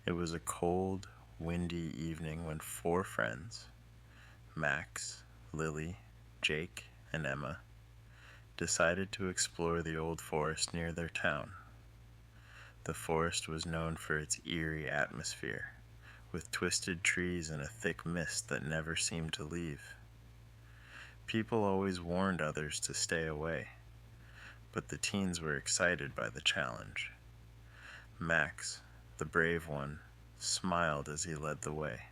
It was a cold, windy evening when 4 friends, Max, Lily, Jake, and Emma, decided to explore the old forest near their town. The forest was known for its eerie atmosphere, with twisted trees and a thick mist that never seemed to leave. People always warned others to stay away, but the teens were excited by the challenge. Max, the brave one, smiled as he led the way.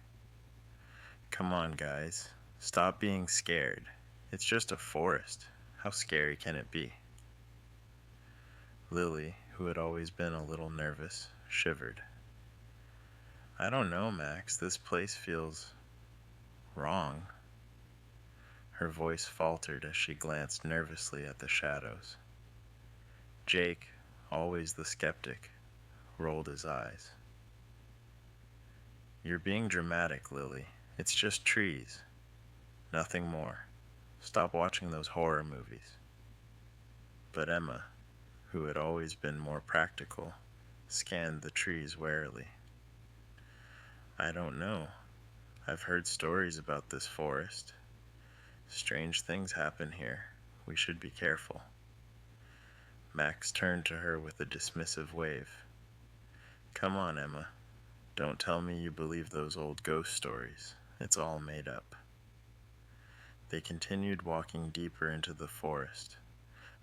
"Come on, guys. Stop being scared. It's just a forest. How scary can it be?" Lily, who had always been a little nervous, shivered. "I don't know, Max. This place feels wrong." Her voice faltered as she glanced nervously at the shadows. Jake, always the skeptic, rolled his eyes. "You're being dramatic, Lily. It's just trees. Nothing more. Stop watching those horror movies." But Emma, who had always been more practical, scanned the trees warily. "I don't know. I've heard stories about this forest. Strange things happen here. We should be careful." Max turned to her with a dismissive wave. "Come on, Emma. Don't tell me you believe those old ghost stories. It's all made up." They continued walking deeper into the forest,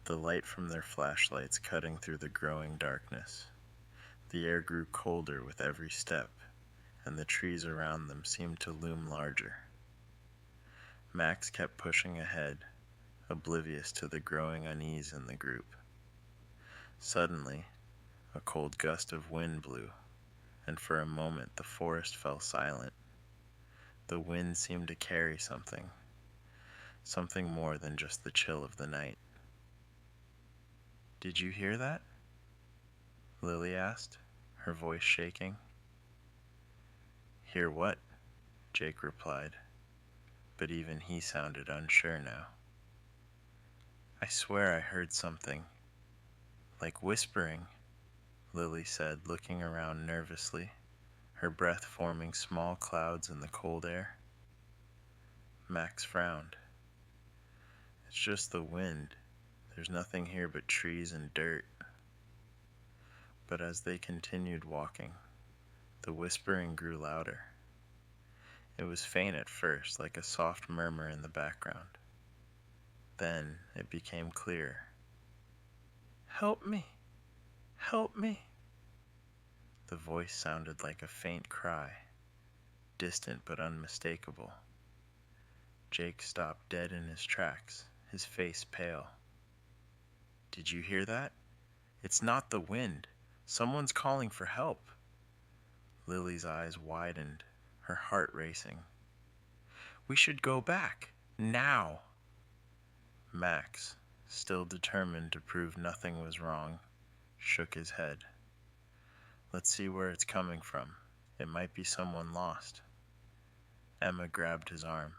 the light from their flashlights cutting through the growing darkness. The air grew colder with every step, and the trees around them seemed to loom larger. Max kept pushing ahead, oblivious to the growing unease in the group. Suddenly, a cold gust of wind blew, and for a moment the forest fell silent. The wind seemed to carry something more than just the chill of the night. "Did you hear that?" Lily asked, her voice shaking. "Hear what?" Jake replied, but even he sounded unsure now. "I swear I heard something, like whispering," Lily said, looking around nervously, her breath forming small clouds in the cold air. Max frowned. "It's just the wind. There's nothing here but trees and dirt." But as they continued walking, the whispering grew louder. It was faint at first, like a soft murmur in the background. Then it became clear. "Help me! Help me!" The voice sounded like a faint cry, distant but unmistakable. Jake stopped dead in his tracks, his face pale. "Did you hear that? It's not the wind. Someone's calling for help." Lily's eyes widened, her heart racing. "We should go back, now." Max, still determined to prove nothing was wrong, shook his head. "Let's see where it's coming from. It might be someone lost." Emma grabbed his arm.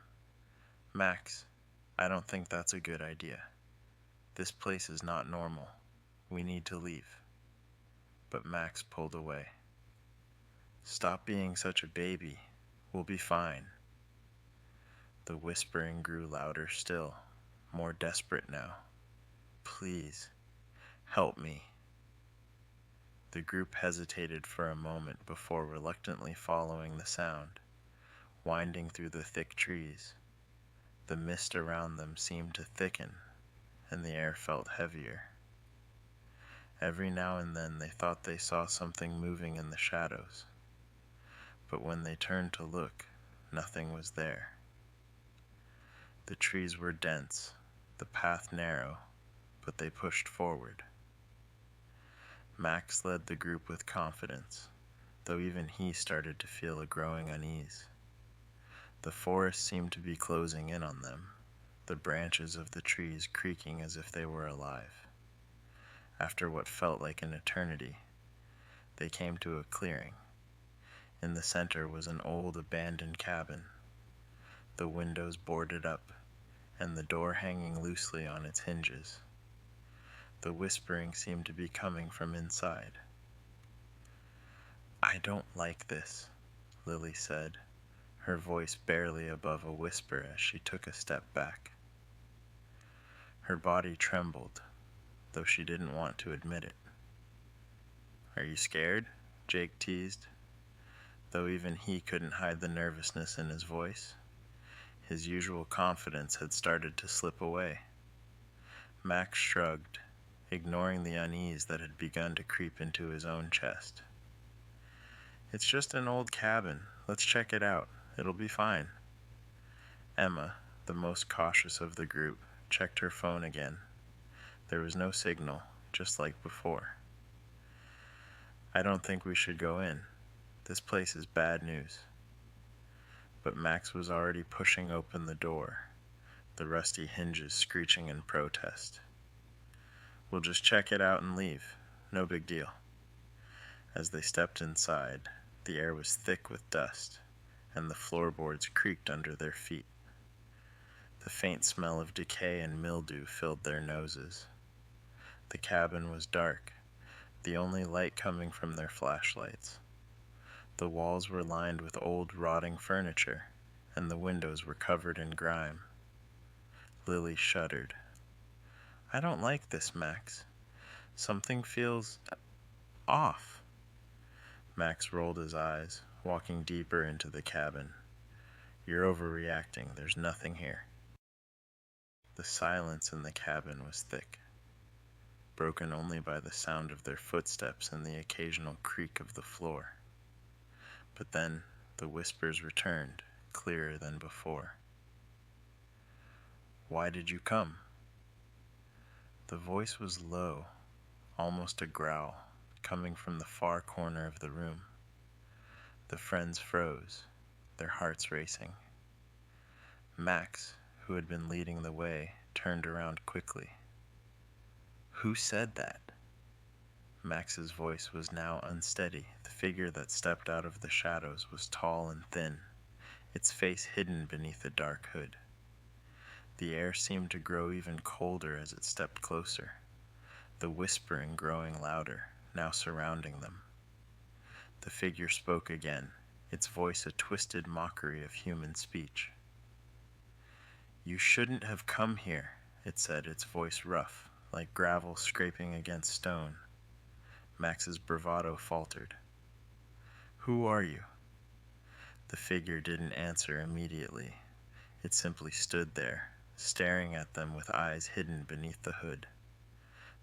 "Max, I don't think that's a good idea. This place is not normal. We need to leave." But Max pulled away. "Stop being such a baby. We'll be fine." The whispering grew louder still, more desperate now. "Please, help me." The group hesitated for a moment before reluctantly following the sound, winding through the thick trees. The mist around them seemed to thicken, and the air felt heavier. Every now and then they thought they saw something moving in the shadows, but when they turned to look, nothing was there. The trees were dense, the path narrow, but they pushed forward. Max led the group with confidence, though even he started to feel a growing unease. The forest seemed to be closing in on them, the branches of the trees creaking as if they were alive. After what felt like an eternity, they came to a clearing. In the center was an old abandoned cabin, the windows boarded up, and the door hanging loosely on its hinges. The whispering seemed to be coming from inside. "I don't like this," Lily said, her voice barely above a whisper as she took a step back. Her body trembled, though she didn't want to admit it. "Are you scared?" Jake teased, though even he couldn't hide the nervousness in his voice. His usual confidence had started to slip away. Max shrugged, ignoring the unease that had begun to creep into his own chest. "It's just an old cabin. Let's check it out. It'll be fine." Emma, the most cautious of the group, checked her phone again. There was no signal, just like before. "I don't think we should go in. This place is bad news." But Max was already pushing open the door, the rusty hinges screeching in protest. "We'll just check it out and leave. No big deal." As they stepped inside, the air was thick with dust, and the floorboards creaked under their feet. The faint smell of decay and mildew filled their noses. The cabin was dark, the only light coming from their flashlights. The walls were lined with old rotting furniture, and the windows were covered in grime. Lily shuddered. "I don't like this, Max. Something feels off." Max rolled his eyes, walking deeper into the cabin. "You're overreacting. There's nothing here." The silence in the cabin was thick, broken only by the sound of their footsteps and the occasional creak of the floor. But then the whispers returned, clearer than before. "Why did you come?" The voice was low, almost a growl, coming from the far corner of the room. The friends froze, their hearts racing. Max, who had been leading the way, turned around quickly. "Who said that?" Max's voice was now unsteady. The figure that stepped out of the shadows was tall and thin, its face hidden beneath a dark hood. The air seemed to grow even colder as it stepped closer, the whispering growing louder, now surrounding them. The figure spoke again, its voice a twisted mockery of human speech. "You shouldn't have come here," it said, its voice rough, like gravel scraping against stone. Max's bravado faltered. "Who are you?" The figure didn't answer immediately. It simply stood there, staring at them with eyes hidden beneath the hood.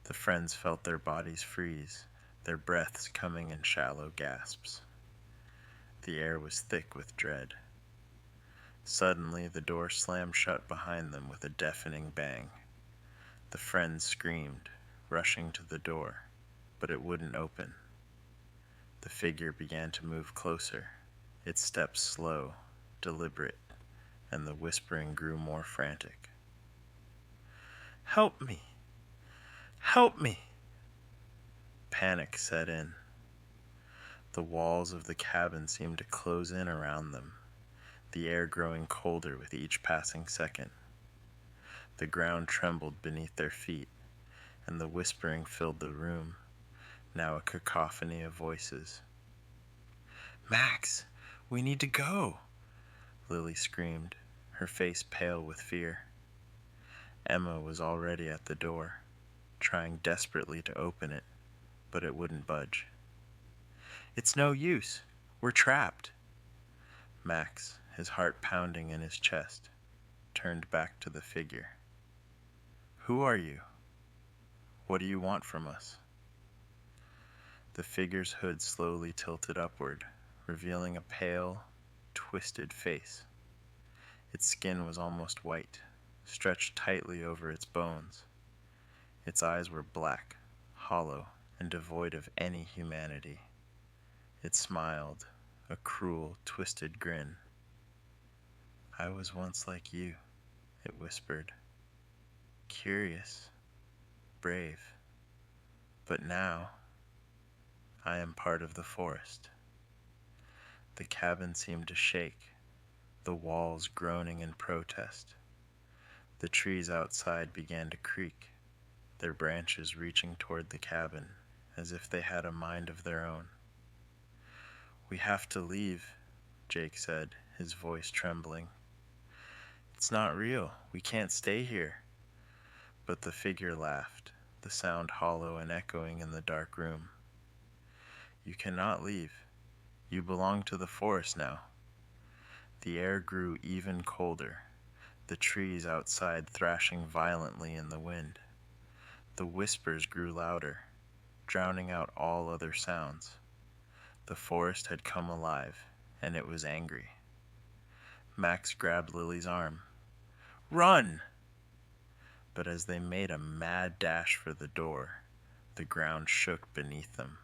The friends felt their bodies freeze, their breaths coming in shallow gasps. The air was thick with dread. Suddenly, the door slammed shut behind them with a deafening bang. The friends screamed, rushing to the door, but it wouldn't open. The figure began to move closer, its steps slow, deliberate, and the whispering grew more frantic. "Help me! Help me!" Panic set in. The walls of the cabin seemed to close in around them, the air growing colder with each passing second. The ground trembled beneath their feet, and the whispering filled the room, now a cacophony of voices. "Max, we need to go!" Lily screamed, her face pale with fear. Emma was already at the door, trying desperately to open it, but it wouldn't budge. "It's no use. We're trapped." Max, his heart pounding in his chest, turned back to the figure. "Who are you? What do you want from us?" The figure's hood slowly tilted upward, revealing a pale, twisted face. Its skin was almost white, stretched tightly over its bones. Its eyes were black, hollow, and devoid of any humanity. It smiled, a cruel, twisted grin. "I was once like you," it whispered. "Curious, brave. But now, I am part of the forest." The cabin seemed to shake, the walls groaning in protest. The trees outside began to creak, their branches reaching toward the cabin, as if they had a mind of their own. "We have to leave," Jake said, his voice trembling. "It's not real. We can't stay here." But the figure laughed, the sound hollow and echoing in the dark room. "You cannot leave. You belong to the forest now." The air grew even colder, the trees outside thrashing violently in the wind. The whispers grew louder, drowning out all other sounds. The forest had come alive, and it was angry. Max grabbed Lily's arm. "Run!" But as they made a mad dash for the door, the ground shook beneath them.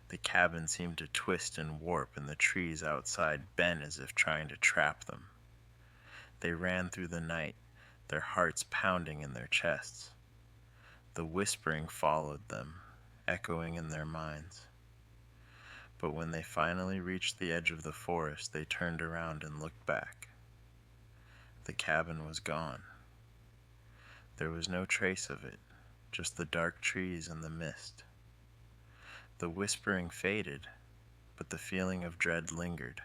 The cabin seemed to twist and warp, and the trees outside bent as if trying to trap them. They ran through the night, their hearts pounding in their chests. The whispering followed them, echoing in their minds. But when they finally reached the edge of the forest, they turned around and looked back. The cabin was gone. There was no trace of it, just the dark trees and the mist. The whispering faded, but the feeling of dread lingered,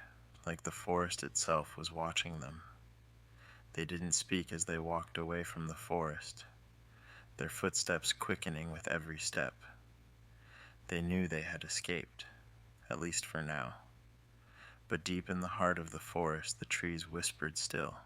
like the forest itself was watching them. They didn't speak as they walked away from the forest, their footsteps quickening with every step. They knew they had escaped, at least for now. But deep in the heart of the forest, the trees whispered still.